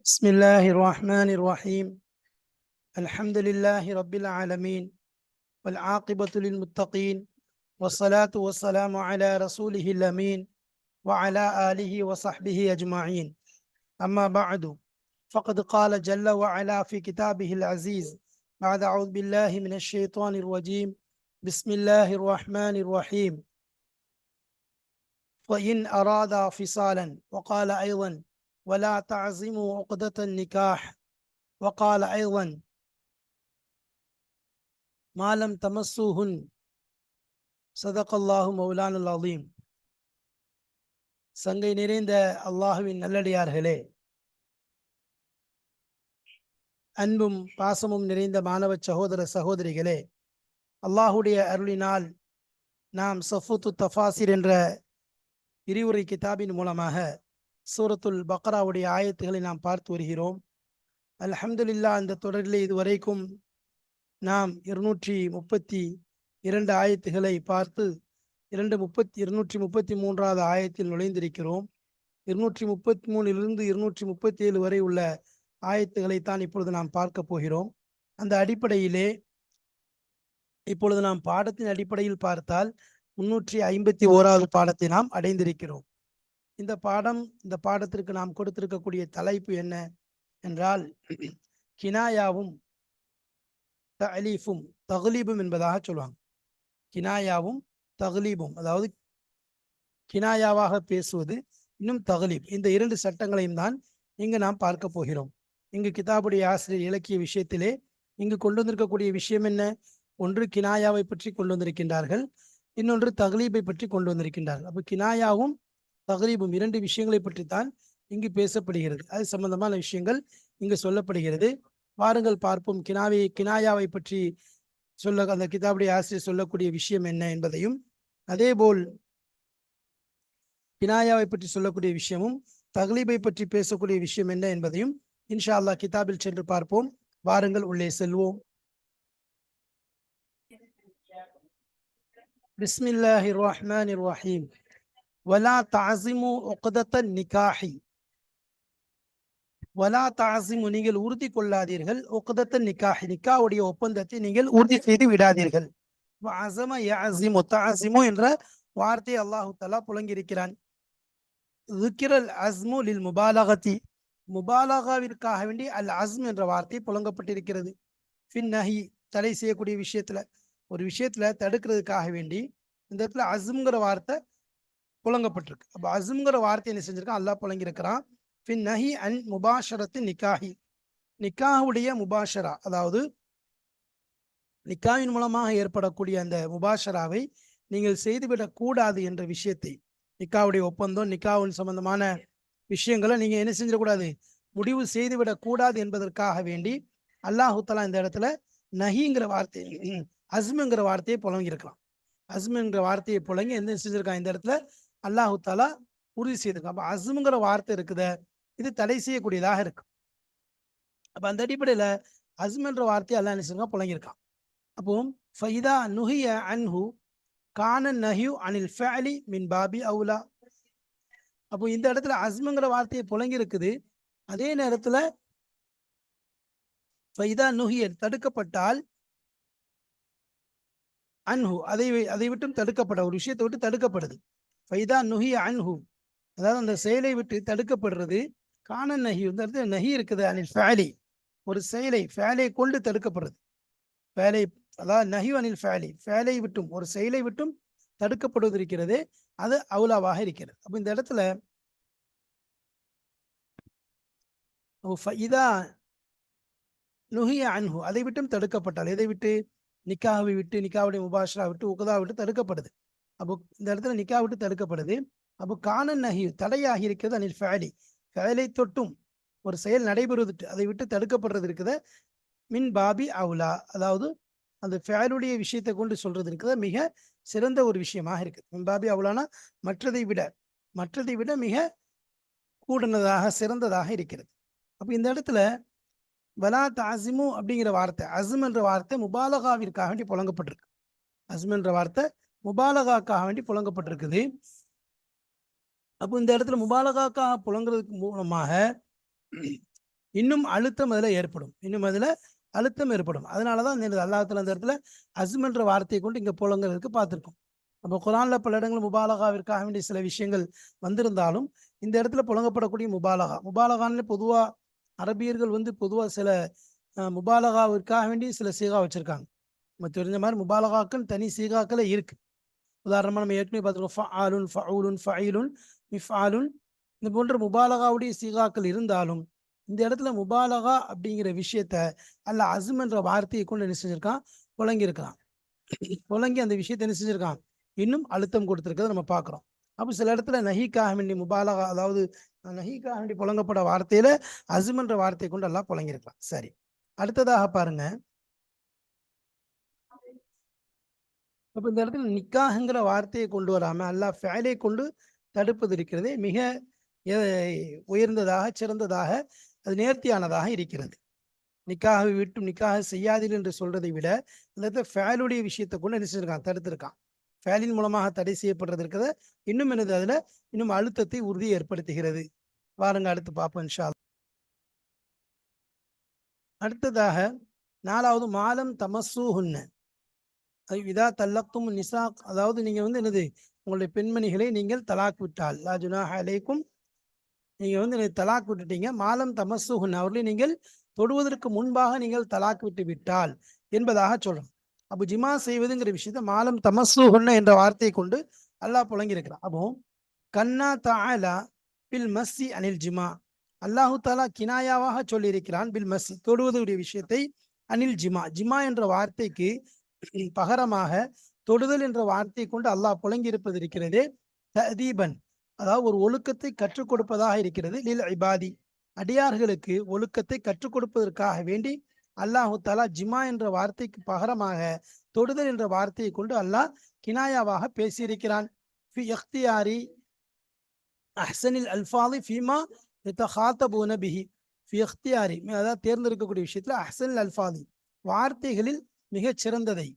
بسم الله الرحمن الرحيم. الحمد لله رب العالمين والعاقبة للمتقين والصلاة والسلام على رسوله الأمين وعلى آله وصحبه أجمعين. أما بعد فقد قال جل وعلا في كتابه العزيز بعد أعوذ بالله من الشيطان الرجيم بسم الله الرحمن الرحيم. وإن أرادا فصالا وقال أيضا ولا تعزموا عقدة النكاح وقال أيضا ما لم تمسوهن صدق الله مولانا العظيم. சங்கை நிறைந்த அல்லாஹுவின் நல்லடியார்களே, அன்பும் பாசமும் நிறைந்த மாணவ சகோதர சகோதரிகளே, அல்லாஹுடைய அருளினால் நாம் சஃபூத்து தஃபாசிர் என்ற விரிவுரை கிதாபின் மூலமாக சூரத்துல் பக்ராவுடைய ஆயத்துகளை நாம் பார்த்து வருகிறோம். அல்ஹம்துலில்லாஹ், அந்த தொடரில் இதுவரைக்கும் நாம் 232 ஆயத்துகளை பார்த்து 233வது ஆயத்தில் நுழைந்திருக்கிறோம். 233 237 வரை உள்ள ஆயத்துகளை தான் இப்பொழுது நாம் பார்க்க போகிறோம். அந்த அடிப்படையிலே இப்பொழுது நாம் பாடத்தின் அடிப்படையில் பார்த்தால் 351வது பாடத்தை நாம் அடைந்திருக்கிறோம். இந்த பாடத்திற்கு நாம் கொடுத்திருக்கக்கூடிய தலைப்பு என்ன என்றால், கினாயாவும் தலீஃபும் தக்லீபும் என்பதாக சொல்லுவாங்க. கினாயாவும் தக்லீபும், அதாவது கினாயாவாக பேசுவது, இன்னும் தக்லீப், இந்த 2 சட்டங்களையும் தான் இங்கு நாம் பார்க்க போகிறோம். இங்கு கிதாபுடைய ஆசிரியர் இலக்கிய விஷயத்திலே இங்கு கொண்டு வந்திருக்கக்கூடிய விஷயம் என்ன? ஒன்று கினாயாவை பற்றி கொண்டு வந்திருக்கின்றார்கள், இன்னொன்று தக்லீபை பற்றி கொண்டு வந்திருக்கின்றார்கள். அப்போ கினாயாவும் தக்லீபும் 2 விஷயங்களை பற்றி தான் இங்கு பேசப்படுகிறது. அது சம்பந்தமான விஷயங்கள் இங்கு சொல்லப்படுகிறது. வாருங்கள் பார்ப்போம். கினாயாவை பற்றி அந்த கிதாபுடைய ஆசிரியர் சொல்லக்கூடிய விஷயம் என்ன என்பதையும், அதேபோல் கினாயாவை பற்றி சொல்லக்கூடிய விஷயமும் தக்லீபை பற்றி பேசக்கூடிய விஷயம் என்ன என்பதையும் இன்ஷா அல்லாஹ் கிதாபில் சென்று பார்ப்போம். வாருங்கள் உள்ளே செல்வோம். பிஸ்மில்லாஹிர் ரஹ்மானிர் ரஹீம். வலா தஅஸிமு உக்தத்தன் நிகாஹி. வலா தஅஸிமு, நீங்கள் உறுதி கொள்ளாதீர்கள், உக்தத்தன் நிகாஹி, நிக்காவுடைய ஒப்பந்தத்தை நீங்கள் உறுதி செய்து விடாதீர்கள். வஅஸம யஅஸிமு, தஅஸிமு என்ற வார்த்தையை அல்லாஹு தஆலா புழங்கியிருக்கிறான். ذுக்கிரல் அஸ்மு லில் முபாலகதி, முபாலகாவிற்காக வேண்டி அல் அஸ்ம் என்ற வார்த்தை புழங்கப்பட்டிருக்கிறது. ஃபின் நஹி, தடை செய்யக்கூடிய விஷயத்துல, ஒரு விஷயத்துல தடுக்கிறதுக்காக வேண்டி இந்த இடத்துல அஸ்ம்ங்கிற வார்த்தை புழங்கப்பட்டிருக்கு. அப்போ அஸ்ம்ங்கிற வார்த்தை என்ன செஞ்சிருக்கான்? அல்லாஹ் புழங்கியிருக்கிறான். ஃபின் நஹி அன் முபாஷரத்து நிக்காஹி, நிக்காஹுடைய முபாஷரா, அதாவது நிக்காவின் மூலமாக ஏற்படக்கூடிய அந்த முபாஷராவை நீங்கள் செய்துவிடக் கூடாது என்ற விஷயத்தை, நிக்காவுடைய ஒப்பந்தம், நிக்காவின் சம்பந்தமான விஷயங்களை நீங்க என்ன செஞ்சிடக்கூடாது, முடிவு செய்துவிடக் கூடாது என்பதற்காக வேண்டி அல்லாஹு தஆலா இந்த இடத்துல நஹிங்கிற வார்த்தை, அஸ்முங்கிற வார்த்தையை புழங்கியிருக்கலாம். அஸ்முங்கிற வார்த்தையை புழங்கி என்ன செஞ்சிருக்கான்? இந்த இடத்துல அல்லாஹு தஆலா உறுதி செய்திருக்கான். அப்ப அஸ்முங்கிற வார்த்தை இருக்குத, இது தடை செய்யக்கூடியதாக இருக்கு. அப்ப அந்த அடிப்படையில அஸ்ம் என்ற வார்த்தையை அல்லாஹ் என்ன செஞ்சிருக்கான்? புழங்கியிருக்கான். அப்போ ஃபைதா நுஹிய அன்ஹு கான நஹ்யு அனில் ஃபஅலி மின் பாபி அவுலா. அப்போ இந்த இடத்துல அஸ்முங்கிற வார்த்தையை புழங்கி இருக்குது. அதே நேரத்துல ஃபைதா நுஹிய, தடுக்கப்பட்டால், அன்ஹு, அதை விட்டும் தடுக்கப்பட, ஒரு விஷயத்தை விட்டு தடுக்கப்படுது. ஃபைதா நுஹிய அன்ஹு, அதாவது அந்த செயலை விட்டு தடுக்கப்படுறது. கான நஹ்யு, இந்த இடத்துல நஹி இருக்குது, அனில் ஃபஅலி, ஒரு செயலை, ஃபஅலை கொண்டு தடுக்கப்படுறது. ஃபஅலை, அதாவது நஹ்யு அனில் ஃபஅலி, ஃபஅலை விட்டும், ஒரு செயலை விட்டும் தடுக்கப்படுவது இருக்கிறது, அது அவுலாவாக இருக்கிறது. அப்போ இந்த இடத்துல ஃபைதா நுஹிய அன்ஹு, அதை விட்டும் தடுக்கப்பட்டால், எதை விட்டு? நிக்காவை விட்டு, நிக்காவுடைய முபாஷரா விட்டு, உகதா விட்டு தடுக்கப்படுது. அப்போ இந்த இடத்துல நிக்கா விட்டு தடுக்கப்படுது. அப்போ கான நஹ்யு, தடையாகி இருக்கிறது, அனில் ஃபஅலி, ஃபஅலை தொட்டும் ஒரு செயல் நடைபெறுவது, அதை விட்டு தடுக்கப்படுறது இருக்குது, மின் பாபி அவுலா, அதாவது அந்த ஃபஅலுடைய விஷயத்தை கொண்டு சொல்றது இருக்குது, மிக சிறந்த ஒரு விஷயமாக இருக்குது. மின் பாபி அவுலானா மற்றதை விட மிக கூடுனதாக, சிறந்ததாக இருக்கிறது. அப்போ இந்த இடத்துல வலா தஅஸிமு அப்படிங்கிற வார்த்தை, அஸ்ம் என்ற வார்த்தை முபாலகாவிற்காக வேண்டி புழங்கப்பட்டிருக்கு. அஸ்ம் என்ற வார்த்தை முபாலகாக்காக வேண்டி புழங்கப்பட்டிருக்குது. அப்போ இந்த இடத்துல முபாலகாக்காக புழங்குறதுக்கு மூலமாக இன்னும் அழுத்தம் அதுல ஏற்படும், இன்னும் அதுல அழுத்தம் ஏற்படும். அதனாலதான் இந்த அல்லாஹ் அந்த இடத்துல அஸ்ம் என்ற வார்த்தையை கொண்டு இங்க புலங்கிறதுக்கு பார்த்திருக்கோம். நம்ம குரான்ல பல இடங்கள் முபாலகாவிற்காக வேண்டிய சில விஷயங்கள் வந்திருந்தாலும் இந்த இடத்துல புழங்கப்படக்கூடிய முபாலகான்னு பொதுவா அரபியர்கள் பொதுவா சில முபாலகாவிற்காக வேண்டி சில சீகா வச்சிருக்காங்க. நம்ம தெரிஞ்ச மாதிரி முபாலகாக்கள் தனி சீகாக்களே இருக்கு. உதாரணமா நம்ம ஏற்கனவே பார்த்துருக்கோம், ஃபஅலுன், ஃபஊலுன், ஃபஈலுன், மிஃஆலுன், இந்த போன்ற முபாலகாவுடைய சீகாக்கள் இருந்தாலும் இந்த இடத்துல முபாலகா அப்படிங்கிற விஷயத்த அல்லாஹ் அஸ்ம் என்ற வார்த்தையை கொண்டு என்ன செஞ்சிருக்கான், புழங்கியிருக்கிறான். புழங்கி அந்த விஷயத்தை என்ன செஞ்சிருக்கான், இன்னும் அழுத்தம் கொடுத்திருக்கிறத நம்ம பார்க்கிறோம். அப்போ சில இடத்துல நஹீக்காக வேண்டி முபாலகா, அதாவது நஹீக்காக வேண்டி புழங்கப்பட வார்த்தையில அஸ்ம் என்ற வார்த்தையை கொண்டு எல்லாம் புழங்கியிருக்கலாம். சரி, அடுத்ததாக பாருங்க. அப்ப இந்த இடத்துல நிக்காஹ்ங்கிற வார்த்தையை கொண்டு வராம அல்லாஹ் ஃபஅலை கொண்டு தடுப்பது இருக்கிறதே மிக உயர்ந்ததாக, சிறந்ததாக, அது நேர்த்தியானதாக இருக்கிறது. நிக்காஹை விட்டு நிக்காஹ் செய்யாதீர்கள் என்று சொல்றதை விட இந்த இடத்துல ஃபஅலுடைய விஷயத்தை கொண்டு என்ன செஞ்சிருக்கான், தடுத்திருக்கான். ஃபஅலின் மூலமாக தடை செய்யப்படுறது இருக்கிறத இன்னும் என்னது, அதுல இன்னும் அழுத்தத்தை உறுதியை ஏற்படுத்துகிறது. வாருங்க அடுத்து பார்ப்போம் இன்ஷா அல்லாஹ். அடுத்ததாக 4வது மாலம் தமஸ்ஸூஹுன்ன இதா தல்லக்தும் நிசா, அதாவது நீங்க என்னது, உங்களுடைய பெண்மணிகளை நீங்கள் தலாக் விட்டால், லா ஜுனாஹ அலைக்கும், நீங்க தலாக் விட்டுட்டீங்க, மாலம் தமஸ்ஸூஹுன், அவர்களை நீங்கள் தொடுவதற்கு முன்பாக நீங்கள் தலாக் விட்டு விட்டால் என்பதாக சொல்றோம். அப்போ ஜிமா செய்வதுங்கிற விஷயத்த மாலம் தமஸ்ஸூஹுன்ன என்ற வார்த்தையை கொண்டு அல்லாஹ் புழங்கியிருக்கிறான். அப்போ கன்னா தஆலா பில் மஸ்ஸி அனில் ஜிமா, அல்லாஹு தாலா கினாயாவாக சொல்லியிருக்கிறான் பில் மஸ்ஸி, தொடுவதுடைய விஷயத்தை, அனில் ஜிமா, ஜிமா என்ற வார்த்தைக்கு பகரமாக தொடுதல் என்ற வார்த்தையை கொண்டு அல்லாஹ் புழங்கி இருப்பது இருக்கிறதே ததீபன், அதாவது ஒரு ஒழுக்கத்தை கற்றுக் கொடுப்பதாக இருக்கிறது. லில் இபாதி, அடியார்களுக்கு ஒழுக்கத்தை கற்றுக் கொடுப்பதற்காக வேண்டி அல்லாஹு தாலா ஜிமா என்ற வார்த்தைக்கு பகரமாக தொடுதல் என்ற வார்த்தையை கொண்டு அல்லாஹ் கினாயாவாக பேசியிருக்கிறான். ஃபி இக்தியாரி அஹ்சனில் அல்ஃபாதி ஃபீமா யதகாதபூன பிஹி, ஃபி இக்தியாரி, அதாவது தேர்ந்தெடுக்கக்கூடிய விஷயத்துல அஹ்சனில் அல்ஃபாதி, வார்த்தைகளில் மிகச் சிறந்ததை,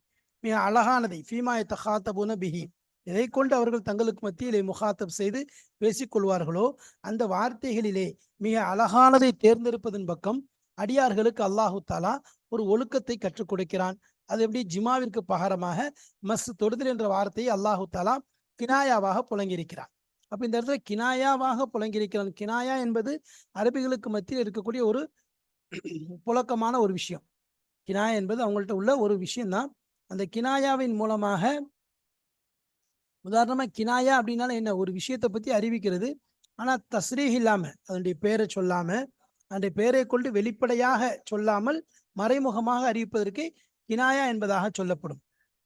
மிக அழகானதை, ஃபீமா யதகாதபூன பிஹி, எதை கொண்டு அவர்கள் தங்களுக்கு மத்தியிலே முகாத்தப் செய்து பேசிக்கொள்வார்களோ அந்த வார்த்தைகளிலே மிக அழகானதை தேர்ந்தெடுப்பதன் பக்கம் அடியார்களுக்கு அல்லாஹு தாலா ஒரு ஒழுக்கத்தை கற்றுக் கொடுக்கிறான். அது எப்படி, ஜிமாவிற்கு பகரமாக மஸ், தொடுதல் என்ற வார்த்தையை அல்லாஹு தாலா கினாயாவாக புழங்கியிருக்கிறான். அப்ப இந்த இடத்துல கினாயாவாக புழங்கியிருக்கிறான். கினாயா என்பது அரபிகளுக்கு மத்தியில் இருக்கக்கூடிய ஒரு புழக்கமான ஒரு விஷயம். கினாயா என்பது அவங்கள்ட்ட உள்ள ஒரு விஷயம்தான். அந்த கினாயாவின் மூலமாக, உதாரணமா கினாயா அப்படின்னால என்ன, ஒரு விஷயத்தை பத்தி அறிவிக்கிறது, ஆனா தஸ்ரீஹ் இல்லாம, அதனுடைய பெயரை சொல்லாம, அதனுடைய பெயரை கொண்டு வெளிப்படையாக சொல்லாமல் மறைமுகமாக அறிவிப்பதற்கு கினாயா என்பதாக சொல்லப்படும்.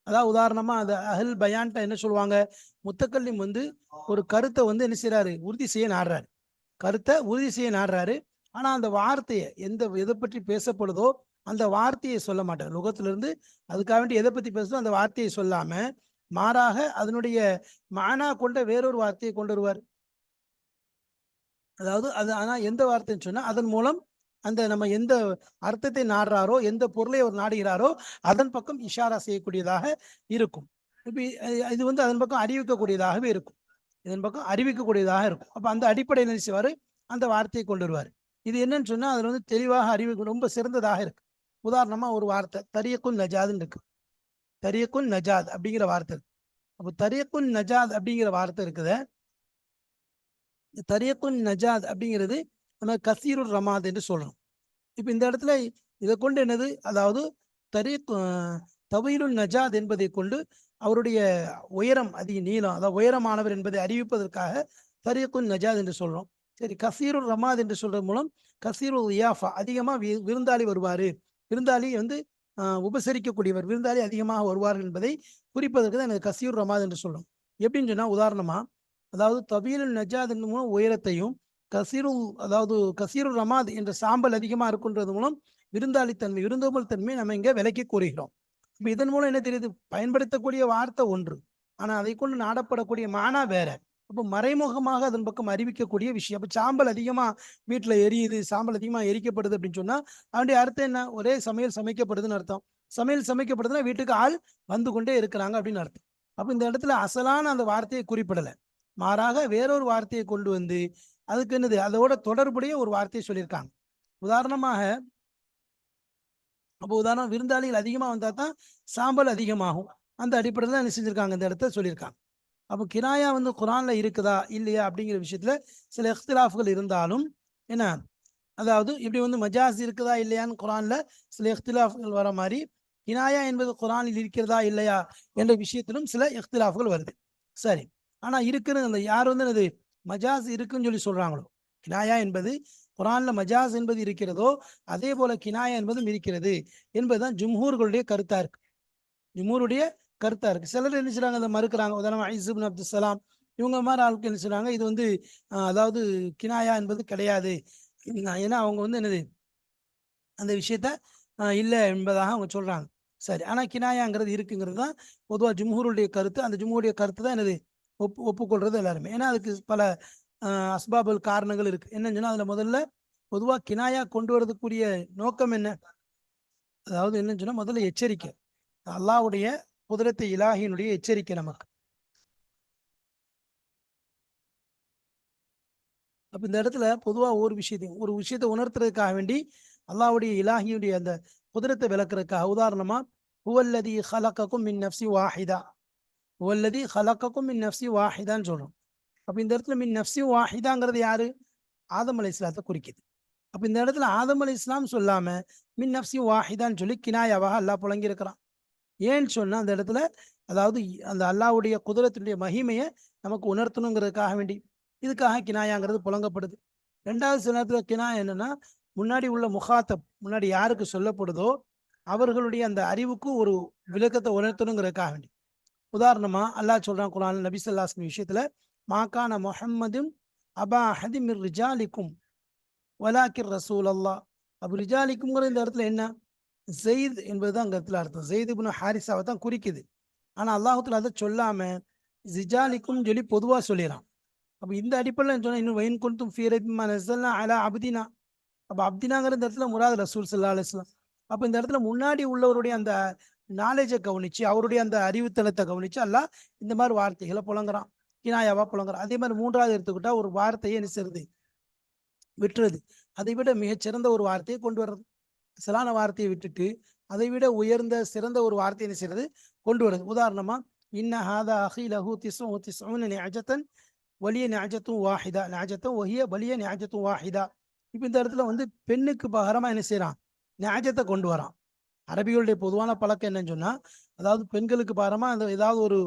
அதாவது உதாரணமா அந்த அஹல் பயான்ட்ட என்ன சொல்லுவாங்க, முத்தக்கல்லிம் ஒரு கருத்தை என்ன செய்யறாரு, உறுதி செய்ய நாடுறாரு, கருத்தை உறுதி செய்ய நாடுறாரு. ஆனா அந்த வார்த்தையை, எதை பற்றி பேசப்படுதோ அந்த வார்த்தையை சொல்ல மாட்டார். லுகத்திலிருந்து அதுக்காக வேண்டி எதை பத்தி பேசுதோ அந்த வார்த்தையை சொல்லாம மாறாக அதனுடைய மானா கொண்ட வேறொரு வார்த்தையை கொண்டு வருவார். அதாவது அது, ஆனா எந்த வார்த்தைன்னு சொன்னா அதன் மூலம் அந்த நம்ம எந்த அர்த்தத்தை நாடுறாரோ, எந்த பொருளை அவர் நாடுகிறாரோ அதன் பக்கம் இஷாரா செய்யக்கூடியதாக இருக்கும். இப்ப இது அதன் பக்கம் அறிவிக்கக்கூடியதாகவே இருக்கும், இதன் பக்கம் அறிவிக்கக்கூடியதாக இருக்கும். அப்ப அந்த அடிப்படையில் என்ன செய்வாரு, அந்த வார்த்தையை கொண்டு வருவார். இது என்னன்னு சொன்னா அதுல தெளிவாக அறிவிக்க ரொம்ப சிறந்ததாக இருக்கு. உதாரணமா ஒரு வார்த்தை தரியக்குன் நஜாதுன்னு இருக்கு. தரியக்குன் நஜாத் அப்படிங்கிற வார்த்தை இருக்கு. அப்போ தரியக்குன் நஜாத் அப்படிங்கிற வார்த்தை இருக்குது. தரியக்குன் நஜாத் அப்படிங்கிறது நம்ம கசீருர் ரமாத் என்று சொல்லணும். இப்ப இந்த இடத்துல இதை கொண்டு என்னது, அதாவது தவீலுன் நஜாத் என்பதை கொண்டு அவருடைய உயரம், அதிக நீளம், அதாவது உயரமானவர் என்பதை அறிவிப்பதற்காக தரியக்குன் நஜாத் என்று சொல்றோம். சரி, கசீருர் ரமாத் என்று சொல்றது மூலம் கசீருல் இயாஃபா, அதிகமா விருந்தாளி வருவாரு, விருந்தாளி உபசரிக்கக்கூடியவர், விருந்தாளி அதிகமாக வருவார்கள் என்பதை குறிப்பதற்கு தான் எனக்கு கசீர் ரமாத் என்று சொல்றோம். எப்படின்னு சொன்னா, உதாரணமா அதாவது தபீலுல் நஜாத் மூலம் உயரத்தையும், அதாவது கசீருல் ரமாத் என்ற சாம்பல் அதிகமா இருக்குன்றது மூலம் விருந்தாளித்தன்மை, விருந்தோம்பல் தன்மை நம்ம இங்க விலைக்கு கூறுகிறோம். இப்ப இதன் மூலம் என்ன தெரியுது, பயன்படுத்தக்கூடிய வார்த்தை ஒன்று, ஆனா அதை கொண்டு நாடப்படக்கூடிய மானா வேற. அப்போ மறைமுகமாக அதன் பக்கம் அறிவிக்கக்கூடிய விஷயம். அப்ப சாம்பல் அதிகமா வீட்டுல எரியுது, சாம்பல் அதிகமா எரிக்கப்படுது அப்படின்னு சொன்னா அதனுடைய அர்த்தம் என்ன, ஒரே சமையல் சமைக்கப்படுதுன்னு அர்த்தம். சமையல் சமைக்கப்படுதுன்னா வீட்டுக்கு ஆள் வந்து கொண்டே இருக்கிறாங்க அப்படின்னு அர்த்தம். அப்ப இந்த இடத்துல அசலான அந்த வார்த்தையை குறிப்பிடல, மாறாக வேறொரு வார்த்தையை கொண்டு அதுக்கு என்னது, அதோட தொடர்புடைய ஒரு வார்த்தையை சொல்லியிருக்காங்க. உதாரணமாக அப்போ உதாரணம் விருந்தாளிகள் அதிகமா வந்தா தான் சாம்பல் அதிகமாகும். அந்த அடிப்படையில் தான் என்ன செஞ்சிருக்காங்க, இந்த இடத்த சொல்லியிருக்காங்க. அப்போ கினாயா வந்து குரான்ல இருக்குதா இல்லையா அப்படிங்கிற விஷயத்துல சில இஃப்திலாஃப்கள் இருந்தாலும் என்ன, அதாவது இப்படி வந்து மஜாஸ் இருக்குதா இல்லையான்னு குரான்ல சில இஃப்திலாஃப்கள் வர மாதிரி கினாயா என்பது குரானில் இருக்கிறதா இல்லையா என்ற விஷயத்திலும் சில இஃப்திலாஃப்கள் வருது. சரி, ஆனா இருக்குன்னு அந்த யார் வந்து என்னது மஜாஸ் இருக்குன்னு சொல்லி சொல்றாங்களோ, கினாயா என்பது குரான்ல மஜாஸ் என்பது இருக்கிறதோ அதே போல கினாயா என்பதும் இருக்கிறது என்பதுதான் ஜும்ஹூர்களுடைய கருத்தா இருக்கு. ஜும்ஹூருடைய கருத்தா இருக்கு. சிலர் என்ன செய்றாங்க, அதை மறுக்கிறாங்க. உதாரணமா ஐஸ் இப்னு அப்துல் சலாம் இவங்க மாதிரி ஆட்கள் என்ன செய்றாங்க, இது வந்து அதாவது கினாயா என்பது கிடையாது. ஏன்னா அவங்க வந்து என்னது அந்த விஷயத்த இல்லை என்பதாக அவங்க சொல்றாங்க. சரி, ஆனா கினாயாங்கிறது இருக்குங்கிறது தான் பொதுவா ஜும்ஹூருடைய கருத்து. அந்த ஜும்ஹூருடைய கருத்து தான் என்னது ஒப்புக்கொள்றது எல்லாருமே. ஏன்னா அதுக்கு பல அஸ்பாபுல் காரணங்கள் இருக்கு. என்னன்னு சொன்னா அதுல முதல்ல பொதுவா கினாயா கொண்டு வரதுக்குரிய நோக்கம் என்ன? அதாவது என்னன்னு சொன்னா முதல்ல எச்சரிக்கை. அல்லாஹ்வுடைய குதிரத்தை இலாஹியினுடைய எச்சரிக்கை நமக்கு. அப்ப இந்த இடத்துல பொதுவா ஒரு விஷயத்தை உணர்த்துறதுக்காக வேண்டி அல்லாஹ்வுடைய இலாஹியுடைய அந்த குதிரத்தை விளக்குறதுக்காக உதாரணமா ஹுவல்லதி ஹலக்கக்கும் மின் நஃப்ஸி வாஹிதா, ஹுவல்லதி ஹலக்கக்கும் மின் நஃப்ஸி வாஹிதான்னு சொல்றோம். அப்ப இந்த இடத்துல மின் நஃப்ஸி வாஹிதாங்கிறது யாரு? ஆதம் அலைஹிஸ்ஸலாத்தை குறிக்குது. அப்ப இந்த இடத்துல ஆதம் அலைஹிஸ்ஸலாம் சொல்லாம மின் நஃப்ஸி வாஹிதான்னு சொல்லி கினாயாவாக அல்லாஹ் புழங்கி இருக்கிறான். ஏன்னு சொன்னா அந்த இடத்துல அதாவது அந்த அல்லாஹ்வுடைய குதிரத்தினுடைய மகிமையை நமக்கு உணர்த்தணுங்கிறதுக்காக வேண்டி இதுக்காக கினாயாங்கிறது புழங்கப்படுது. ரெண்டாவது சில நேரத்துல கினாயா என்னன்னா முன்னாடி உள்ள முகாத்தப், முன்னாடி யாருக்கு சொல்லப்படுதோ அவர்களுடைய அந்த அறிவுக்கு ஒரு விளக்கத்தை உணர்த்தணுங்கிறதுக்காக வேண்டி. உதாரணமா அல்லாஹ் சொல்றான் குர்ஆன்ல நபி ஸல்லல்லாஹு அலைஹி வஸல்லம் விஷயத்துல மாகான முஹம்மதும் அபா அஹதி மிர் ரிஜாலிக்கும் வலாக்கிர் ரசூல் அல்லாஹ். அப்ப ரிஜாலிக்கும்ங்கிற இந்த இடத்துல என்ன, ஜெயித் என்பதுதான் அங்க இடத்துல அர்த்தம். ஜெயித் இப்னு ஹாரிஸாவை தான் குறிக்குது. ஆனா அல்லாஹ்வுத்தாலா அதை சொல்லாம ஜிஜாலிக்கும் சொல்லி பொதுவா சொல்லிடறான். அப்ப இந்த அடிப்படையில் சொன்னா இன்னும் வயின் குன்தும் ஃபீ ரைபின் மிம்மா நஸல்னா அலா அப்தினா. அப்ப அப்தினாங்கிற இந்த இடத்துல முராத் ரசூல் ஸல்லல்லாஹு அலைஹி வஸல்லம். அப்ப இந்த இடத்துல முன்னாடி உள்ளவருடைய அந்த நாலேஜை கவனிச்சு அவருடைய அந்த அறிவுத்தனத்தை கவனிச்சு அல்லாஹ் இந்த மாதிரி வார்த்தைகளை புழங்குறான், கினாயாவா புழங்குறான். அதே மாதிரி மூன்றாவது எடுத்துக்கிட்டா ஒரு வார்த்தையை என்ன செய்யறது, விட்டுறது. அதை விட மிகச்சிறந்த ஒரு வார்த்தையை கொண்டு வர்றது. சிலான வார்த்தையை விட்டுட்டு அதை விட உயர்ந்த சிறந்த ஒரு வார்த்தையை என்ன செய்யறது, கொண்டு வருது. உதாரணமா இன்ன ஹாதா அஹி லஹு திஸ்உ திஸ்உன நிஅஜத்தன் வலிய நிஅஜத்தும் வாஹிதா நிஅஜத்தும் வஹிய வலிய நிஅஜத்தும் வாஹிதா. இப்போ இந்த இடத்துல வந்து பெண்ணுக்கு பகரமா என்ன செய்யறான், நியாஜத்தை கொண்டு வரான். அரபிகளுடைய பொதுவான பழக்கம் என்னன்னு சொன்னா அதாவது பெண்களுக்கு பகரமா அந்த ஏதாவது ஒரு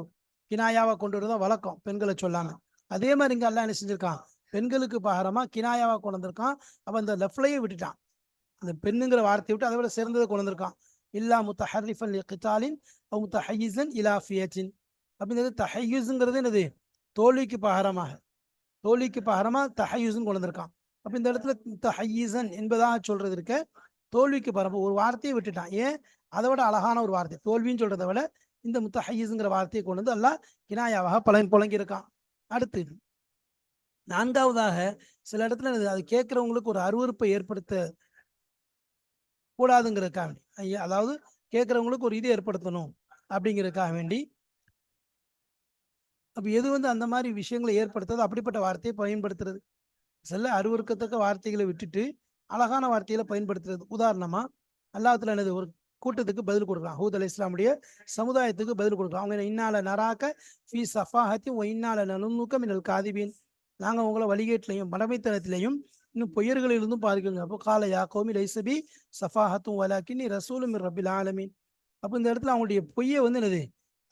கினாயாவை கொண்டு வரதான் வழக்கம், பெண்களை சொல்லாம. அதே மாதிரி இங்க அல்லாஹ் என்ன செஞ்சிருக்கான், பெண்களுக்கு பகரமா கினாயாவா கொண்டு வந்திருக்கான். அப்ப அந்த லெஃப்ட்லயே விட்டுட்டான், அந்த பெண்ணுங்கிற வார்த்தையை விட்டு அதை விட சிறந்ததை கொண்டு வந்திருக்கான். இல்லா முத்தஹர்ரிஃபன் லிகிதாலின் அவ் முத்தஹய்யிஸன் இலா ஃபியத்தின். அப்படிங்கிறது தஹய்யுஸ்ங்கிறது என்னது, தோல்விக்கு பகரமாக, தோல்விக்கு பகரமா தஹய்யுஸ்ன்னு கொண்டு வந்திருக்கான். அப்ப இந்த இடத்துல தஹய்யிஸன் என்பதாக சொல்றது இருக்க, தோல்விக்கு பகரமா ஒரு வார்த்தையை விட்டுட்டான். ஏன், அதை விட அழகான ஒரு வார்த்தை தோல்வின்னு சொல்றதை விட இந்த முத்தஹய்யிஸ்ங்கிற வார்த்தையை கொண்டு வந்து அல்லாஹ் கினாயாவாக புழங்கி இருக்கான். அடுத்து நான்காவதாக சில இடத்துல அது கேட்கிறவங்களுக்கு ஒரு அருவருப்பை ஏற்படுத்த கூடாதுங்கிறதுக்காக வேண்டி, அதாவது கேட்கிறவங்களுக்கு ஒரு இது ஏற்படுத்தணும் அப்படிங்கிறதுக்காக வேண்டி, அப்ப எது வந்து அந்த மாதிரி விஷயங்களை ஏற்படுத்துறது அப்படிப்பட்ட வார்த்தையை பயன்படுத்துறது. சில அருவருக்கத்தக்க வார்த்தைகளை விட்டுட்டு அழகான வார்த்தைகளை பயன்படுத்துறது. உதாரணமா அல்லாஹ்வுத்தாலா என்னது ஒரு கூட்டத்துக்கு பதில் கொடுக்கலாம், ஹூத் அலை இஸ்லாமுடைய சமுதாயத்துக்கு பதில் கொடுக்கலாம். அவங்க இன்னால நராக்க ஃபீ சஃபாஹத்தி ஒ இன்னால நனுக்க மினல் காதிபீன். நாங்க உங்களை வழிகேட்டிலையும் மடமைத்தனத்திலையும் இன்னும் பொய்யர்களிலிருந்தும் பார்க்கிறோங்க. அப்போ கால யா கௌமி லைசபி சஃபாஹத்தும் வலாக்கினி ரசூலும் மிர் ரப்பில் ஆலமீன். அப்போ இந்த இடத்துல அவங்களுடைய பொய்யை வந்து என்னது,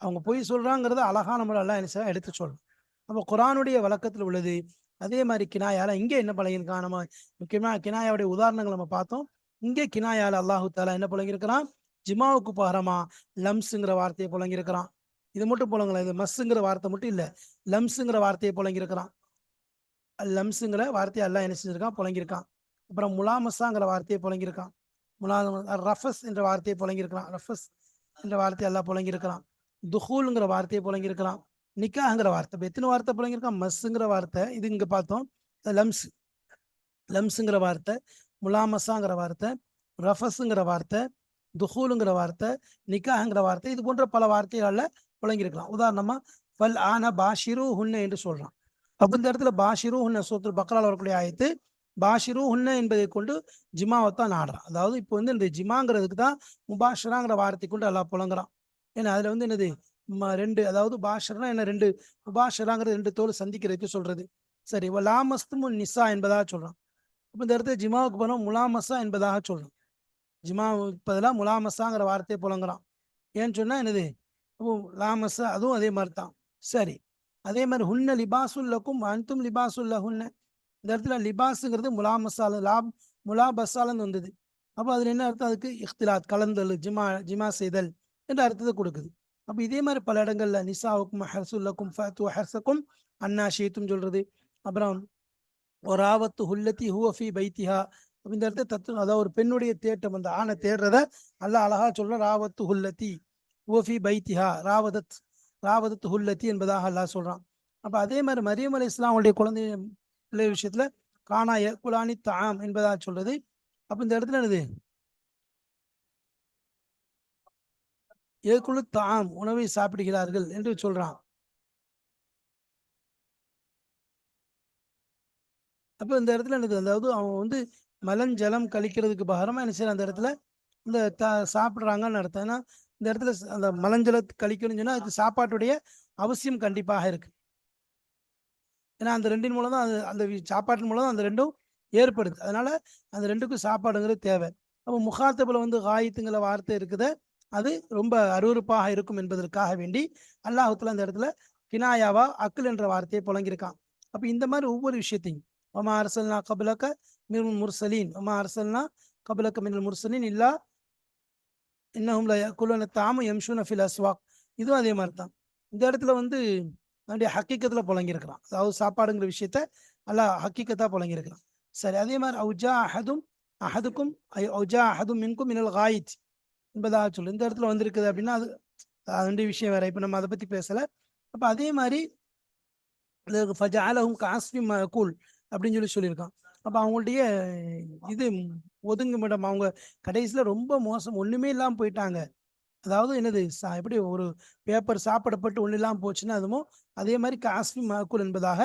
அவங்க பொய் சொல்றாங்கிறத அழகான முறையில் எல்லாம் என்ன எடுத்து சொல்லணும். அப்போ குரானுடைய வழக்கத்தில் உள்ளது. அதே மாதிரி கினாயால இங்கே என்ன பழகிருக்கான், நம்ம முக்கியமாக கினாயாவுடைய உதாரணங்கள் நம்ம பார்த்தோம். இங்கே கினாயால அல்லாஹு தாலா என்ன புழங்கியிருக்கிறான், ஜிமாவுக்கு பகரமா லம்ஸுங்கிற வார்த்தையை புழங்கியிருக்கிறான். இது மட்டும் புழங்கல, இது மஸ்ஸுங்கிற வார்த்தை மட்டும் இல்லை, லம்ஸுங்கிற வார்த்தையை புழங்கியிருக்கிறான். லம்ஸுங்கிற வார்த்தையை எல்லாம் என்ன செஞ்சிருக்கான், புழங்கியிருக்கான். அப்புறம் முலாமஸாங்கிற வார்த்தையை புழங்கியிருக்கான். ரஃபஸ் என்ற வார்த்தையை புழங்கியிருக்கிறான். ரஃபஸ் என்ற வார்த்தையை எல்லாம் புழங்கியிருக்கிறான். துஹூலுங்கிற வார்த்தையை புழங்கியிருக்கிறான். நிக்காங்கிற வார்த்தை. இப்போ எத்தனை வார்த்தை புழங்கியிருக்கான், மஸ்ஸுங்கிற வார்த்தை இது இங்க பார்த்தோம். லம்ஸ், லம்ஸுங்கிற வார்த்தை, முலாமஸாங்கிற வார்த்தை, ரஃபஸுங்கிற வார்த்தை, துஹூலுங்கிற வார்த்தை, நிக்காஹ்ங்கிற வார்த்தை, இது போன்ற பல வார்த்தைகள்ல புழங்கியிருக்கலாம். உதாரணமா ஃபல் ஆன பாஷிரு ஹுன்ன என்று சொல்றான். அப்ப இந்த இடத்துல பாஷிரு ஹுன்ன சூரத்துல் பக்ரால வரக்கூடிய ஆயத்து பாஷிரூஹுன்ன என்பதை கொண்டு ஜிமாவைத்தான் நாடுறான். அதாவது இப்போ வந்து இந்த ஜிமாங்கிறதுக்கு தான் முபாஷராங்கிற வார்த்தை கொண்டு எல்லாம் புலங்குறான். ஏன்னா அதுல வந்து என்னது ரெண்டு, அதாவது பாஷர்னா என்ன, ரெண்டு, முபாஷராங்கிறது ரெண்டு தோல் சந்திக்கிறதுக்கு சொல்றது. சரி, லாமஸ்துமு நிசா என்பதாக சொல்றான். அப்ப இந்த இடத்துல ஜிமாவுக்கு போனோம் முலாமசா என்பதாக சொல்றான். ஜிமாவுக்கு பதிலாக முலாமசாங்கிற வார்த்தையை புலங்குறான். ஏன்னு சொன்னா என்னது, லாமசா அதுவும் அதே மாதிரி தான். சரி, அதே மாதிரி ஹுன்ன லிபாசுல்லக்கும் அன்தும் லிபாசுல்லஹுன்ன, இந்த இடத்துல லிபாஸுங்கிறது முலாமசால முலாபசாலன்னு வந்தது. அப்போ அதுல என்ன அர்த்தம், அதுக்கு இஃப்திலாத் கலந்தல், ஜிமா செய்தல் என்ற அர்த்தத்தை கொடுக்குது. அப்போ இதே மாதிரி பல இடங்கள்ல நிசாவுக்கும் ஹர்சுல்லக்கும் ஃபத்து ஹர்சக்கும் அன்னா ஷீத்தும் சொல்றது. அப்புறம் ஒரு ஆவத்து ஹுல்லத்தி ஹூஃபி பைத்திஹா, இந்த இடத்துல அதாவது ஒரு பெண்ணுடைய தேட்டம், அந்த ஆணை தேடுறத அல்லாஹ் அழகா சொல்ற. ராவத்து ஹுல்லத்தி ஹூஃபி பைத்திஹா, ராவதத் ஹுல்லத்தி என்பதாக அல்லாஹ் சொல்றான். அப்ப அதே மாதிரி மரியம் அலி இஸ்லாம் அவங்களுடைய குழந்தை விஷயத்துல கானா குலானி தாம் என்பதாக சொல்றது. அப்ப இந்த இடத்துல என்னது, ஏகுலு தாம் உணவை சாப்பிடுகிறார்கள் என்று சொல்றான். அப்ப இந்த இடத்துல என்னது, அதாவது அவன் வந்து மலஞ்சலம் கழிக்கிறதுக்கு பகரமா என்ன செய்யறான், அந்த இடத்துல இந்த சாப்பிடுறாங்கன்னு அர்த்தம். ஏன்னா இந்த இடத்துல அந்த மலஞ்சல கழிக்கணும்னு சொன்னா அதுக்கு சாப்பாட்டுடைய அவசியம் கண்டிப்பாக இருக்கு. ஏன்னா அந்த ரெண்டின் மூலம் தான் அந்த சாப்பாட்டின் மூலம் தான் அந்த ரெண்டும் ஏற்படுது. அதனால அந்த ரெண்டுக்கும் சாப்பாடுங்கிறது தேவை. அப்போ முகாத்தபில் வந்து காயத்துங்கிற வார்த்தை இருக்குது, அது ரொம்ப அருவருப்பாக இருக்கும் என்பதற்காக வேண்டி அல்லாஹுத்துல அந்த இடத்துல கினாயாவா அக்குல் என்ற வார்த்தையை புழங்கியிருக்கான். அப்போ இந்த மாதிரி ஒவ்வொரு விஷயத்தையும் ஒமா அரசல்னா கபலக்க மின் முர்சலீன், ஒமா அரசல்னா கபலக்க மின் முர்சலீன் இல்லா இன்னஹும் குலன தாம யம்ஷூன ஃபில் அஸ்வாக், இதுவும் அதே மாதிரி தான். இந்த இடத்துல வந்து அதனுடைய ஹக்கீக்கத்துல புழங்கியிருக்கிறான். அதாவது சாப்பாடுங்கிற விஷயத்த அல்லாஹ் ஹக்கீக்கத்தா புழங்கியிருக்கிறான். சரி, அதே மாதிரி அவுஜா அஹதும் அஹதுக்கும் அவுஜா அஹதும் மின்கும் மினல் காயித் என்பதாக சொல்லு. இந்த இடத்துல வந்திருக்குது அப்படின்னா அது அதனுடைய விஷயம் வேற. இப்ப நம்ம அதை பத்தி பேசல. அப்ப அதே மாதிரி ஃபஜஅலஹும் கஅஸ்ஃபின் மஅகூல் அப்படின்னு சொல்லியிருக்கான். அப்ப அவங்களுடைய இது ஒதுங்குமிடம், அவங்க கடைசியில ரொம்ப மோசம், ஒண்ணுமே இல்லாம போயிட்டாங்க. அதாவது என்னது, எப்படி ஒரு பேப்பர் சாப்பிடப்பட்டு ஒண்ணு இல்லாம போச்சுன்னா அதுவும் அதே மாதிரி காஸ்மி மகக்குல் என்பதாக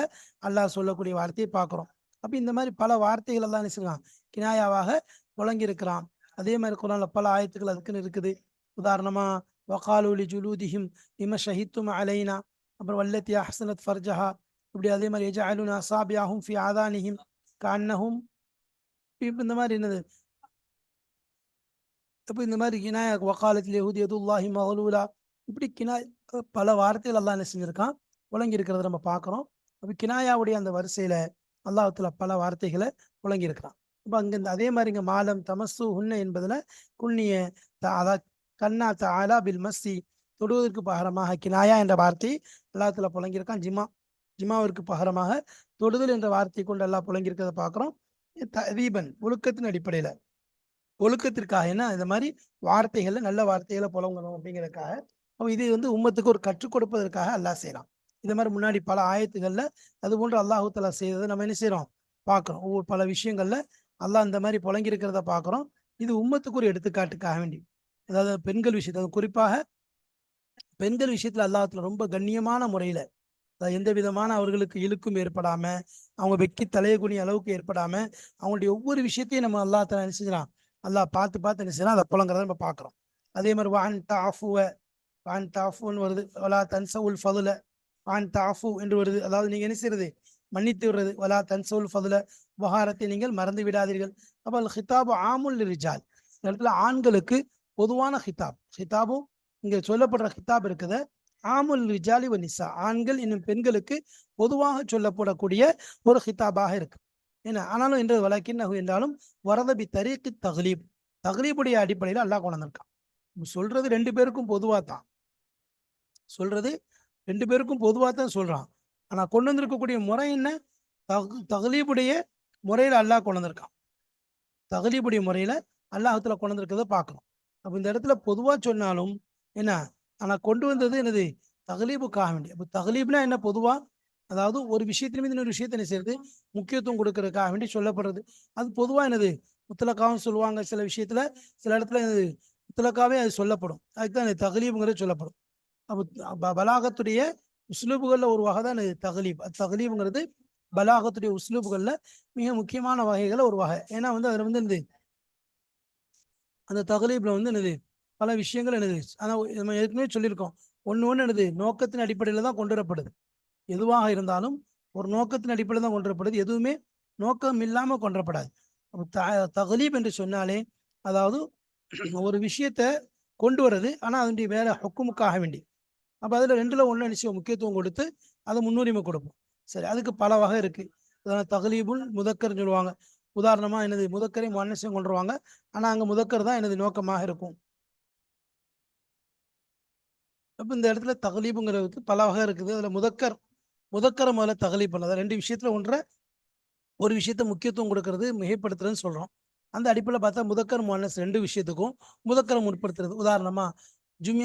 அல்லாஹ் சொல்லக்கூடிய வார்த்தையை பார்க்கிறோம். அப்ப இந்த மாதிரி பல வார்த்தைகள் எல்லாம் நினைச்சிருக்கான் கினாயாவாக புழங்கி இருக்கிறான். அதே மாதிரி குரான்ல பல ஆயத்துக்கள் அதுக்குன்னு இருக்குது. உதாரணமா வகாலூலி ஜுலூதிஹிம் இம ஷஹித்தும் அலைனா, அப்புறம் வல்லத்தி அஹ்சனத் ஃபர்ஜஹா, இப்படி அதே மாதிரி எஜஅலுனா அஸாபியஹும் ஃபி ஆதானிஹிம் கஅன்னஹும், இந்த மாதிரி என்னது, இப்போ இந்த மாதிரி கினாயா வக்காலத்தில் யஹூதி யதுல்லாஹி மகலூலா, இப்படி கினாய் பல வார்த்தைகள் அல்லாஹ் என்ன செஞ்சிருக்கான் புழங்கி இருக்கிறத நம்ம பார்க்குறோம். அப்போ கினாயாவுடைய அந்த வரிசையில அல்லாஹ்வுல பல வார்த்தைகளை புழங்கி இருக்கிறான். இப்போ அங்க அதே மாதிரி இங்க மாலம் தமசு உன்ன என்பதுல குன்னிய அதாவது கண்ணா தாலா பில் மஸ்தி, தொடுவதற்கு பகரமாக கினாயா என்ற வார்த்தை அல்லாஹ்வுல புழங்கியிருக்கான். ஜிமாவிற்கு பகரமாக தொடுதல் என்ற வார்த்தை கொண்டு அல்லாஹ் புழங்கியிருக்கிறத பார்க்குறோம். ததீபன் ஒழுக்கத்தின் அடிப்படையில, ஒழுக்கத்திற்காக என்ன இந்த மாதிரி வார்த்தைகள்ல நல்ல வார்த்தைகளை புலங்கணும் அப்படிங்கிறதுக்காக. அப்ப இது வந்து உம்மத்துக்கு ஒரு கற்றுக் கொடுப்பதற்காக அல்லாஹ் செய்யறான். இந்த மாதிரி முன்னாடி பல ஆயத்துகள்ல அது போன்று அல்லாஹு தஆலா செய்ததை நம்ம என்ன செய்யறோம் பார்க்கிறோம். ஒவ்வொரு பல விஷயங்கள்ல அல்லாஹ் இந்த மாதிரி புழங்கி இருக்கிறத பார்க்கிறோம். இது உம்மத்துக்கு ஒரு எடுத்துக்காட்டுக்காக வேண்டி, அதாவது பெண்கள் விஷயத்த, குறிப்பாக பெண்கள் விஷயத்துல அல்லாஹ்வுல ரொம்ப கண்ணியமான முறையில, எந்த விதமான அவர்களுக்கு இழுக்கும் ஏற்படாம, அவங்க வெக்கி தலையக்கூடிய அளவுக்கு ஏற்படாம, அவங்களுடைய ஒவ்வொரு விஷயத்தையும் நம்ம அல்லாஹ் தஆலா என்ன செஞ்சுறான், அல்லாஹ் பார்த்து பார்த்து என்ன செய்யறான், அதை புலங்கிறத நம்ம பார்க்கிறோம். அதே மாதிரி வான் தாஃபுன்னு வருது, வலா தன்சவுல் ஃபதுல, வான் தாஃபு என்று வருது. அதாவது நீங்க என்ன செய்யறது, மன்னித்து விடுறது. வலா தன்சவுல் ஃபதுல, உபகாரத்தை நீங்கள் மறந்து விடாதீர்கள். அப்ப அல் ஹிதாபு ஆமுல் ரிஜால், இந்த இடத்துல ஆண்களுக்கு பொதுவான ஹிதாபும் இங்க சொல்லப்படுற ஹிதாப் இருக்குது ஆமுல் ரிஜாலி வ நிசா, ஆண்கள் இன்னும் பெண்களுக்கு பொதுவாக சொல்லப்படக்கூடிய ஒரு ஹிதாபாக இருக்கு. ஏன்னா ஆனாலும் என்று வழக்கின் என்றாலும் வரதபி தரீக்கு தக்லீப், தக்லீபுடைய அடிப்படையில் அல்லாஹ் கொண்டு வந்திருக்கான். சொல்றது ரெண்டு பேருக்கும் பொதுவா தான் சொல்றது, ரெண்டு பேருக்கும் பொதுவா தான் சொல்றான். ஆனா கொண்டு வந்திருக்கக்கூடிய முறை என்ன, தக்லீபுடைய முறையில அல்லாஹ் கொண்டு வந்திருக்கான். தக்லீபுடைய முறையில அல்லாஹ்வுல கொண்டு வந்திருக்கிறத பார்க்கணும். அப்ப இந்த இடத்துல பொதுவா சொன்னாலும் என்ன, ஆனா கொண்டு வந்தது என்னது, தக்லீபுக்காக வேண்டி. அப்ப தக்லீப்னா என்ன, பொதுவா, அதாவது ஒரு விஷயத்தின் மீது இன்னொரு விஷயத்தை என்ன செய்யறது, முக்கியத்துவம் கொடுக்கறதுக்காக வேண்டி சொல்லப்படுறது. அது பொதுவா என்னது முத்தலக்காவும் சொல்லுவாங்க சில விஷயத்துல, சில இடத்துல முத்தலக்காவே அது சொல்லப்படும். அதுக்குதான் தக்லீபுங்கிறது சொல்லப்படும். அப்போ பலாகத்துடைய உஸ்லூபுகள்ல ஒரு வகை தான் தக்லீப். தக்லீபுங்கிறது பலாகத்துடைய உஸ்லூபுகள்ல மிக முக்கியமான வகைகளை ஒரு வகை. ஏன்னா வந்து அதுல வந்து அந்த தகலீப்ல வந்து என்னது பல விஷயங்கள் என்னது, ஆனால் நம்ம ஏற்கனவே சொல்லியிருக்கோம், ஒன்று என்னது நோக்கத்தின் அடிப்படையில் தான் கொண்டு வரப்படுது. எதுவாக இருந்தாலும் ஒரு நோக்கத்தின் அடிப்படையில் தான் கொண்டு வரப்படுது, எதுவுமே நோக்கம் இல்லாமல் கொண்டு வரப்படாது. தகலீப் என்று சொன்னாலே அதாவது ஒரு விஷயத்த கொண்டு வர்றது, ஆனால் அதனுடைய வேலை ஹுக்குமுக்காக வேண்டி. அப்போ அதில் ரெண்டுல ஒன்று நிச்சயம் முக்கியத்துவம் கொடுத்து அதை முன்னுரிமை கொடுப்போம். சரி, அதுக்கு பல வகை இருக்கு. தகலீபுல் முதக்கர்னு சொல்லுவாங்க. உதாரணமா என்னது முதக்கரை முன்னஸையும் கொண்டுருவாங்க, ஆனா அங்க முதக்கர் தான் எனது நோக்கமாக இருக்கும். அப்ப இந்த இடத்துல தகலீபுங்கிறதுக்கு பல வகை இருக்குது. அதுல முதக்கரை முதல்ல தகலீப் பண்ணாத ரெண்டு விஷயத்துல ஒரு விஷயத்த முக்கியத்துவம் கொடுக்கறது மிகைப்படுத்துறதுன்னு சொல்றோம். அந்த அடிப்படையில் பார்த்தா முதக்கர் முன்னஸ் ரெண்டு விஷயத்துக்கும் முதக்கரை முற்படுத்துறது. உதாரணமா ஜுமி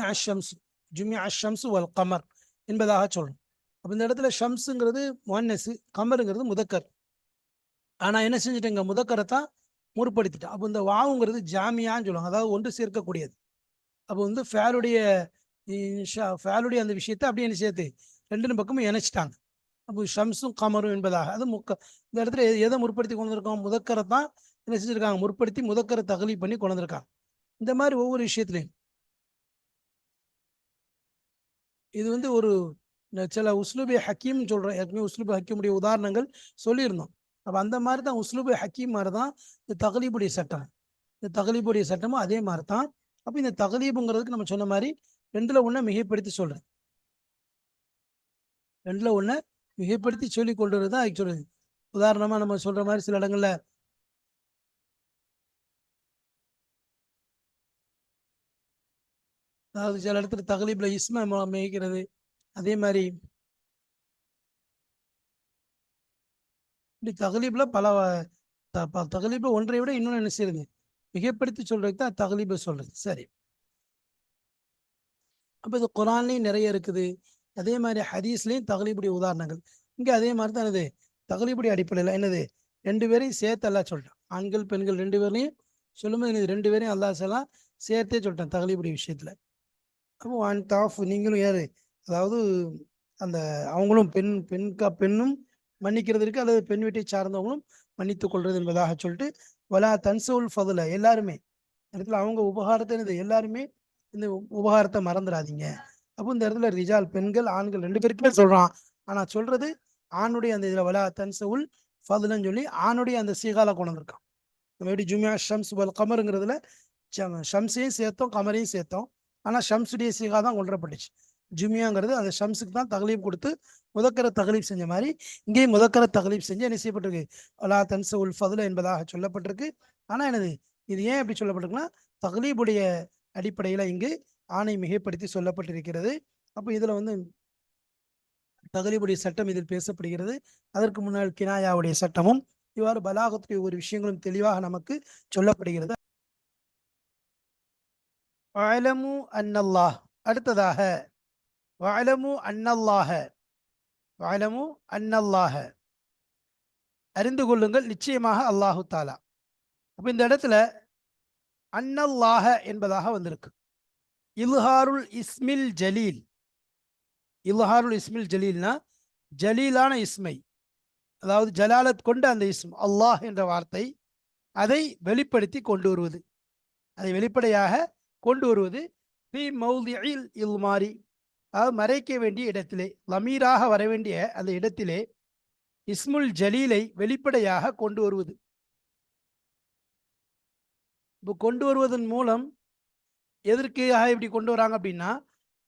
அஷம்ஸ் வல் கமர் என்பதாக சொல்றோம். அப்ப இந்த இடத்துல ஷம்ஸுங்கிறது முன்னஸ், கமருங்கிறது முதக்கர். ஆனா என்ன செஞ்சுட்டேங்க, முதக்கரை தான் முற்படுத்திட்டேன். அப்போ இந்த வாவுங்கிறது ஜாமியான்னு சொல்லுவாங்க, அதாவது ஒன்று சேர்க்கக்கூடியது. அப்போ வந்து ஃபேலுடைய அந்த விஷயத்தை அப்படியே என்ன சேர்த்து ரெண்டு பக்கமும் இணைச்சிட்டாங்க. அப்போ ஷம்ஸும் கமரும் என்பதாக அது இந்த இடத்துல எதை முற்படுத்தி கொண்டு வந்திருக்கோம், முதக்கரை தான் என்ன செஞ்சிருக்காங்க, முற்படுத்தி முதக்கரை தகலீப் பண்ணி கொண்டு வந்திருக்காங்க. இந்த மாதிரி ஒவ்வொரு விஷயத்துலையும் இது வந்து ஒரு சில உஸ்லூபி ஹக்கீம் சொல்றோம். ஏற்கனவே உஸ்லூபி ஹக்கீமுடைய உதாரணங்கள் சொல்லியிருந்தோம். அப்போ அந்த மாதிரி தான் உஸ்லூபி ஹக்கீம் மாதிரி தான் இந்த தகலீபுடைய சட்டம். இந்த தகலீபுடைய சட்டமும் அதே மாதிரி தான். அப்போ இந்த தகலீபுங்கிறதுக்கு நம்ம சொன்ன மாதிரி ரெண்டுல ஒண்ணை மிகைப்படுத்தி சொல்றேன். ரெண்டுல ஒண்ணை மிகைப்படுத்தி சொல்லி கொண்டு வரது தான் சொல்றது. உதாரணமா நம்ம சொல்ற மாதிரி சில இடங்கள்ல அதாவது சில இடத்துல தகலீப்ல இஸ்ம மிகைக்கிறது. அதே மாதிரி இப்படி தகலீப்ல தகலீப்ல ஒன்றை விட இன்னொன்று என்ன செய்யுது, மிகைப்படுத்தி சொல்றது தான் தகலீப சொல்றது. சரி, அப்போ இது குரான்லையும் நிறைய இருக்குது. அதே மாதிரி ஹதீஸ்லையும் தகலீபுடைய உதாரணங்கள். இங்கே அதே மாதிரி தான் என்னது தகலீபுடைய அடிப்படையில் என்னது ரெண்டு பேரையும் சேர்த்து அல்லா சொல்லிட்டான். ஆண்கள் பெண்கள் ரெண்டு பேரையும் சொல்லும்போது என்னது ரெண்டு பேரையும் அல்லாஹ் சொல்லலாம் சேர்த்தே சொல்லிட்டான் தகலீபுடைய விஷயத்துல. அப்போ ஒன் டாஃப் நீங்களும் யாரு, அதாவது அந்த அவங்களும் பெண்ணும் மன்னிக்கிறது இருக்கு, அல்லது பெண் வீட்டை சார்ந்தவங்களும் மன்னித்துக் கொள்றது என்பதாக சொல்லிட்டு வலா தன்சவுல் ஃபதுல எல்லாருமே இடத்துல அவங்க உபகாரத்தை என்னது எல்லாருமே இந்த உபகாரத்தை மறந்துடாதீங்க. அப்போ இந்த இடத்துல ரிஜால் பெண்கள் ஆண்கள் ரெண்டு பேருக்குமே சொல்றான். ஆனா சொல்றது ஆணுடைய அந்த இதுல வலா தன்சவுல் ஃபதுலன்னு சொல்லி ஆணுடைய அந்த சீகால கொண்டு வந்திருக்கான். நம்ம எப்படி ஜுமியா ஷம்ஸ் வல் கமருங்கிறதுல ஷம்ஸையும் சேர்த்தோம் கமரையும் சேர்த்தோம். ஆனா ஷம்ஸுடைய சீகா தான் கொண்டுறப்பட்டுச்சு. ஜுமியாங்கிறது அந்த ஷம்ஸுக்கு தான் தகலீப் கொடுத்து முதக்கர தகலீப் செஞ்ச மாதிரி இங்கேயும் முதக்கர தகலீப் செஞ்சு என்ன செய்யப்பட்டிருக்கு, அலா தன்சவுல் ஃபதுல என்பதாக சொல்லப்பட்டிருக்கு. ஆனா என்னது இது ஏன் எப்படி சொல்லப்பட்டிருக்குன்னா தகலீபுடைய அடிப்படையில இங்கு ஆணை மிகைப்படுத்தி சொல்லப்பட்டிருக்கிறது. அப்போ இதுல வந்து தகலீபுடைய சட்டம் இதில் பேசப்படுகிறது. அதற்கு முன்னால் கினாயாவுடைய சட்டமும் இவ்வாறு பலாகத்துடைய ஒரு விஷயங்களும் தெளிவாக நமக்கு சொல்லப்படுகிறது. வஅலமு அன்னல்லாஹ், அடுத்ததாக வஅலமு அன்னல்லாஹ, வஅலமு அன்னல்லாஹ அறிந்து கொள்ளுங்கள் நிச்சயமாக அல்லாஹு தாலா. அப்ப இந்த இடத்துல அன்னல்லாஹ என்பதாக வந்திருக்கு. இல்ஹாருல் இஸ்மில் ஜலீல், இல்ஹாருல் இஸ்மில் ஜலீல்னா ஜலீலான இஸ்மை, அதாவது ஜலாலத் கொண்ட அந்த இஸ்ம் அல்லாஹ் என்ற வார்த்தை அதை வெளிப்படுத்தி கொண்டு வருவது, அதை வெளிப்படையாக கொண்டு வருவது ஃபி மௌதிஇல் இல்மாரி, அதாவது மறைக்க வேண்டிய இடத்திலே லமீராக வர வேண்டிய அந்த இடத்திலே இஸ்முல் ஜலீலை வெளிப்படையாக கொண்டு வருவது. இப்போ கொண்டு வருவதன் மூலம் எதற்காக இப்படி கொண்டு வராங்க அப்படின்னா,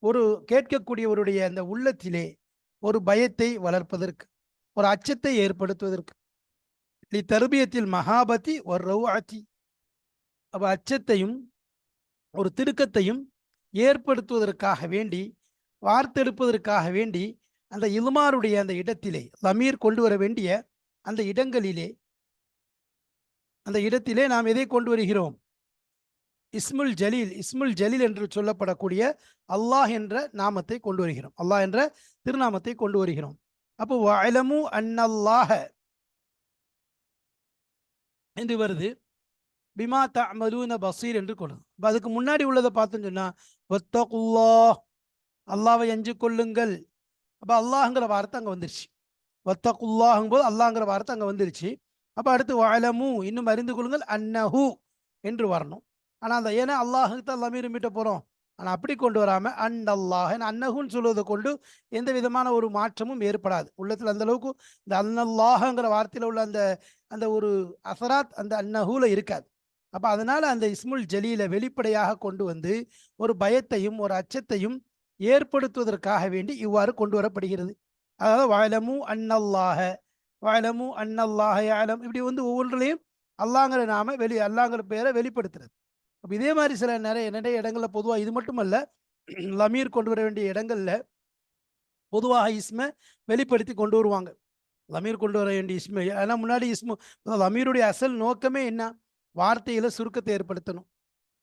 ஒரு கேட்கக்கூடியவருடைய அந்த உள்ளத்திலே ஒரு பயத்தை வளர்ப்பதற்கு, ஒரு அச்சத்தை ஏற்படுத்துவதற்கு, லி தர்பியத்தில் மகாபதி ஒரு ரவுஆத்தி, அப்ப அச்சத்தையும் ஒரு திடுக்கத்தையும் ஏற்படுத்துவதற்காக வேண்டி, வார்த்தெடுப்பதற்காக வேண்டி அந்த இல்மாருடைய அந்த இடத்திலே லமீர் கொண்டு வர வேண்டிய அந்த இடங்களிலே, அந்த இடத்திலே நாம் எதை கொண்டு வருகிறோம், இஸ்முல் ஜலீல், இஸ்முல் ஜலீல் என்று சொல்லப்படக்கூடிய அல்லாஹ் என்ற நாமத்தை கொண்டு வருகிறோம், அல்லாஹ் என்ற திருநாமத்தை கொண்டு வருகிறோம். அப்போ வஅலமு அன்னல்லாஹ என்று வருது, பிமா தஅமலூன பஸீர் என்று கொள்ளும். அதுக்கு முன்னாடி உள்ளதை பார்த்தோன்னு சொன்னா வத்தகுல்லாஹ், அல்லாஹ்வை அஞ்சு கொள்ளுங்கள். அப்ப அல்லாஹ்ங்கிற வார்த்தை அங்க வந்துருச்சு. வத்தகுல்லாஹும் போது அல்லாங்கிற வார்த்தை அங்க வந்துருச்சு. அப்ப அடுத்து வஅலமு இன்னும் அறிந்து கொள்ளுங்கள் அன்னஹு என்று வரணும். ஆனா அந்த ஏன்னா அல்லாஹுக்கு தான் லமீர் மீட்ட போறோம். ஆனா அப்படி கொண்டு வராம அன்னல்லாஹ் அன்னஹுன்னு சொல்வதை கொண்டு எந்த விதமான ஒரு மாற்றமும் ஏற்படாது. உள்ளத்துல அந்த அளவுக்கு இந்த அன்னல்லாஹங்கிற வார்த்தையில உள்ள அந்த அந்த ஒரு அசராத் அந்த அன்னஹூல இருக்காது. அப்ப அதனால அந்த இஸ்முல் ஜலீல வெளிப்படையாக கொண்டு வந்து ஒரு பயத்தையும் ஒரு அச்சத்தையும் ஏற்படுத்துவதற்காக வேண்டி இவ்வாறு கொண்டு வரப்படுகிறது. அதாவது வஅலமு அன்னல்லாஹ வஅலமு அன்னல்லாஹ யஅலம் இப்படி வந்து ஒவ்வொன்றிலையும் அல்லாங்கிற நாம அல்லாங்கிற பெயரை வெளிப்படுத்துறது. அப்ப இதே மாதிரி சில நிறைய நிறைய இடங்கள்ல பொதுவா இது மட்டுமல்ல, லமீர் கொண்டு வர வேண்டிய இடங்கள்ல பொதுவாக இஸ்ம வெளிப்படுத்தி கொண்டு வருவாங்க. லமீர் கொண்டு வர வேண்டிய இஸ்ம ஆனா முன்னாடி லமீருடைய அசல் நோக்கமே என்ன? வார்த்தையில சுருக்கத்தை ஏற்படுத்தணும்.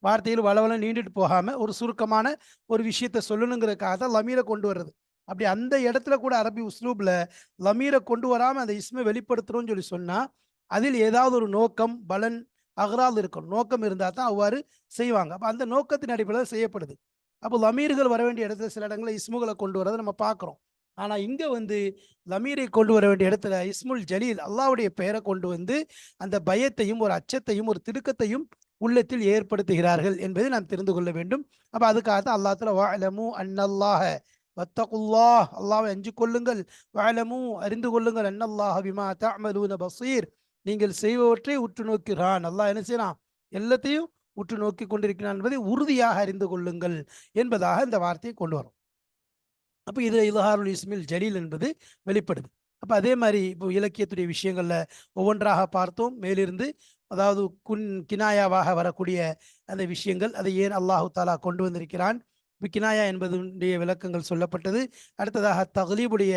வார்த்தையில் வளவள நீண்டுட்டு போகாம ஒரு சுருக்கமான ஒரு விஷயத்த சொல்லணுங்கிறதுக்காக தான் லமீரை கொண்டு வர்றது. அப்படி அந்த இடத்துல கூட அரபி உஸ்லூப்ல லமீரை கொண்டு வராம அந்த இஸ்மை வெளிப்படுத்துறோம்னு சொல்லி சொன்னா, அதில் ஏதாவது ஒரு நோக்கம், பலன், அகரால் இருக்கணும். நோக்கம் இருந்தா தான் அவ்வாறு செய்வாங்க. அப்ப அந்த நோக்கத்தின் அடிப்படையில் செய்யப்படுது. அப்போ லமீர்கள் வர வேண்டிய இடத்துல சில இடங்களில் இஸ்முகளை கொண்டு வரதை நம்ம பார்க்குறோம். ஆனா இங்க வந்து லமீரை கொண்டு வர வேண்டிய இடத்துல இஸ்முல் ஜலீல் அல்லாஹ்வுடைய பெயரை கொண்டு வந்து அந்த பயத்தையும் ஒரு அச்சத்தையும் ஒரு திடுக்கத்தையும் உள்ளத்தில் ஏற்படுத்துகிறார்கள் என்பதை நாம் தெரிந்து கொள்ள வேண்டும். அப்ப அதுக்காக தான் அல்லாஹ் தஆலா வஅலமு அன்னல்லாஹ வத்தகுல்லாஹ் அல்லாஹ்வை அஞ்சு கொள்ளுங்கள், வஅலமு அறிந்து கொள்ளுங்கள் அன்னல்லாஹ பிமா தஅமலூன பஸீர் நீங்கள் செய்பவற்றை உற்று நோக்கிறான். அல்லாஹ் என்ன செய்யறான்? எல்லாத்தையும் உற்று நோக்கி கொண்டிருக்கிறான் என்பதை உறுதியாக அறிந்து கொள்ளுங்கள் என்பதாக இந்த வார்த்தையை கொண்டு வரும். அப்ப இதுல இல்ஹாருல் இஸ்மில் ஜலீல் என்பது வெளிப்படுது. அப்ப அதே மாதிரி இப்போ இலக்கியத்துடைய விஷயங்கள்ல ஒவ்வொன்றாக பார்த்தோம் மேலிருந்து. அதாவது கினாயாவாக வரக்கூடிய அந்த விஷயங்கள் அதை ஏன் அல்லாஹு தாலா கொண்டு வந்திருக்கிறான். இப்போ கினாயா என்பதுடைய விளக்கங்கள் சொல்லப்பட்டது. அடுத்ததாக தக்லீபுடைய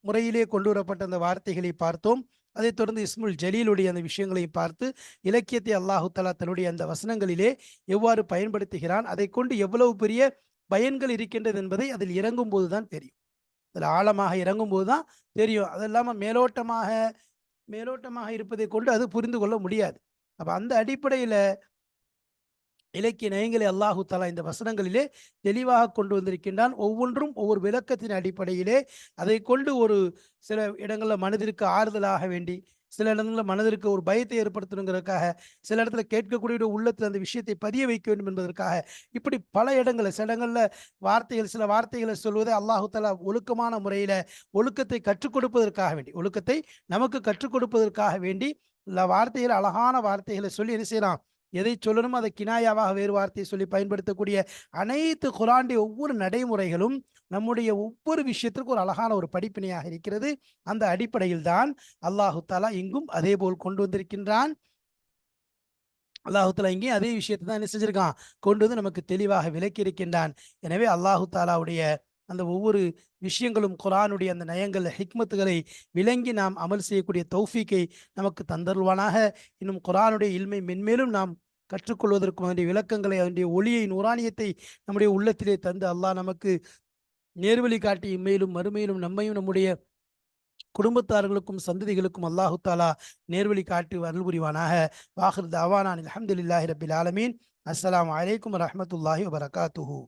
முறையிலே கொண்டு வரப்பட்ட அந்த வார்த்தைகளை பார்த்தோம். அதைத் தொடர்ந்து இஸ்முல் ஜலீலுடைய அந்த விஷயங்களை பார்த்து இலக்கியத்தை அல்லாஹு தாலா தன்னுடைய அந்த வசனங்களிலே எவ்வாறு பயன்படுத்துகிறான், அதை கொண்டு எவ்வளவு பெரிய பயன்கள் இருக்கின்றது என்பதை அதில் இறங்கும் போதுதான் தெரியும். அதில் ஆழமாக இறங்கும் போதுதான் தெரியும். அது இல்லாம மேலோட்டமாக மேலோட்டமாக இருப்பதை கொண்டு அது புரிந்து கொள்ள முடியாது. அப்ப அந்த அடிப்படையில இலக்கிய நயங்களை அல்லாஹு தஆலா இந்த வசனங்களிலே தெளிவாக கொண்டு வந்திருக்கின்றான். ஒவ்வொன்றும் ஒவ்வொரு விளக்கத்தின் அடிப்படையிலே அதை கொண்டு ஒரு சில இடங்கள்ல மனதிற்கு ஆறுதலாக வேண்டி, சில இடங்கள்ல மனதிற்கு ஒரு பயத்தை ஏற்படுத்தணுங்கிறதுக்காக, சில இடத்துல கேட்கக்கூடிய உள்ளத்தில் அந்த விஷயத்தை பதிய வைக்க வேண்டும் என்பதற்காக, இப்படி பல இடங்கள்ல சில இடங்கள்ல சில வார்த்தைகளை சொல்வதை அல்லாஹு தஆலா ஒழுக்கமான முறையில ஒழுக்கத்தை கற்றுக் கொடுப்பதற்காக வேண்டி, ஒழுக்கத்தை நமக்கு கற்றுக் கொடுப்பதற்காக வேண்டி வார்த்தைகள் அழகான வார்த்தைகளை சொல்லி என்ன செய்யலாம், எதை சொல்லணுமோ அதை கினாயாவாக வேறு வார்த்தையை சொல்லி பயன்படுத்தக்கூடிய அனைத்து குர்ஆனுடைய ஒவ்வொரு நடைமுறைகளும் நம்முடைய ஒவ்வொரு விஷயத்திற்கும் ஒரு அழகான ஒரு படிப்பினையாக இருக்கிறது. அந்த அடிப்படையில் தான் அல்லாஹு தஆலா இங்கும் அதே போல் கொண்டு வந்திருக்கின்றான். அல்லாஹு தஆலா இங்கேயும் அதே விஷயத்தை தான் என்ன செஞ்சிருக்கான், கொண்டு வந்து நமக்கு தெளிவாக விளக்கி இருக்கின்றான். எனவே அல்லாஹு தஆலாவுடைய அந்த ஒவ்வொரு விஷயங்களும் குர்ஆனுடைய அந்த நயங்கள் ஹிக்மத்துகளை விளங்கி நாம் அமல் செய்யக்கூடிய தௌஃபீக்கை நமக்கு தந்தருள்வானாக. இன்னும் குர்ஆனுடைய இல்மை மென்மேலும் நாம் கற்றுக்கொள்வதற்கும் அதனுடைய விளக்கங்களை அதனுடைய ஒளியை நூறானியத்தை நம்முடைய உள்ளத்திலே தந்து அல்லாஹ் நமக்கு நேர்வழி காட்டி இம்மையிலும் மறுமையிலும் நம்மையும் நம்முடைய குடும்பத்தார்களுக்கும் சந்ததிகளுக்கும் அல்லாஹு தாலா நேர்வழி காட்டி அருள் புரிவானாக. வாஹிர் தஅவானா அல்ஹம்துலில்லாஹி ரப்பில் ஆலமீன். அஸ்ஸலாமு அலைக்கும் வரஹ்மத்துல்லாஹி வபரகாத்துஹு.